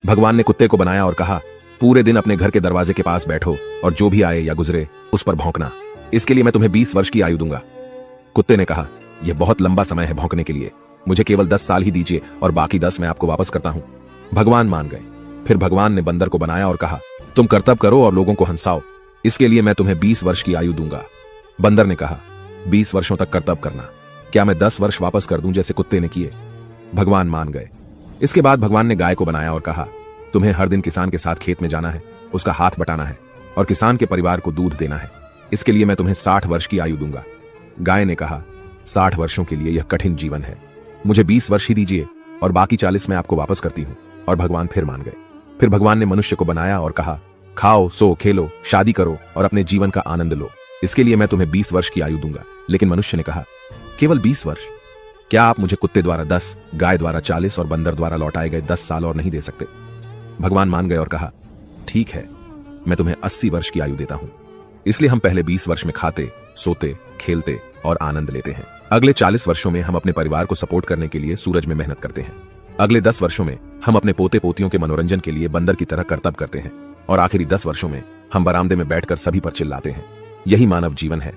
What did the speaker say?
भगवान ने कुत्ते को बनाया और कहा, पूरे दिन अपने घर के दरवाजे के पास बैठो और जो भी आए या गुजरे उस पर भौंकना। इसके लिए मैं तुम्हें 20 वर्ष की आयु दूंगा। कुत्ते ने कहा, यह बहुत लंबा समय है भौंकने के लिए, मुझे केवल 10 साल ही दीजिए और बाकी 10 मैं आपको वापस करता हूं। भगवान मान गए। फिर भगवान ने बंदर को बनाया और कहा, तुम कर्तव्य करो और लोगों को हंसाओ, इसके लिए मैं तुम्हें 20 वर्ष की आयु दूंगा। बंदर ने कहा, 20 वर्षों तक कर्तव्य करना, क्या मैं 10 वर्ष वापस कर दूं जैसे कुत्ते ने किए? भगवान मान गए। इसके बाद भगवान ने गाय को बनाया और कहा, तुम्हें हर दिन किसान के साथ खेत में जाना है, उसका हाथ बटाना है और किसान के परिवार को दूध देना है, इसके लिए मैं तुम्हें 60 वर्ष की आयु दूंगा। गाय ने कहा, 60 वर्षों के लिए यह कठिन जीवन है, मुझे 20 वर्ष ही दीजिए और बाकी 40 मैं आपको वापस करती हूं। और भगवान फिर मान गए। फिर भगवान ने मनुष्य को बनाया और कहा, खाओ, सो, खेलो, शादी करो और अपने जीवन का आनंद लो, इसके लिए मैं तुम्हें 20 वर्ष की आयु दूंगा। लेकिन मनुष्य ने कहा, केवल 20 वर्ष? क्या आप मुझे कुत्ते द्वारा 10, गाय द्वारा 40 और बंदर द्वारा लौटाए गए 10 साल और नहीं दे सकते? भगवान मान गए और कहा, ठीक है, मैं तुम्हें 80 वर्ष की आयु देता हूं। इसलिए हम पहले 20 वर्ष में खाते, सोते, खेलते और आनंद लेते हैं। अगले 40 वर्षों में हम अपने परिवार को सपोर्ट करने के लिए सूरज में मेहनत करते हैं। अगले 10 वर्षों में हम अपने पोते पोतियों के मनोरंजन के लिए बंदर की तरह कर्तव्य करते हैं और आखिरी 10 वर्षों में हम बरामदे में बैठकर सभी पर चिल्लाते हैं। यही मानव जीवन है।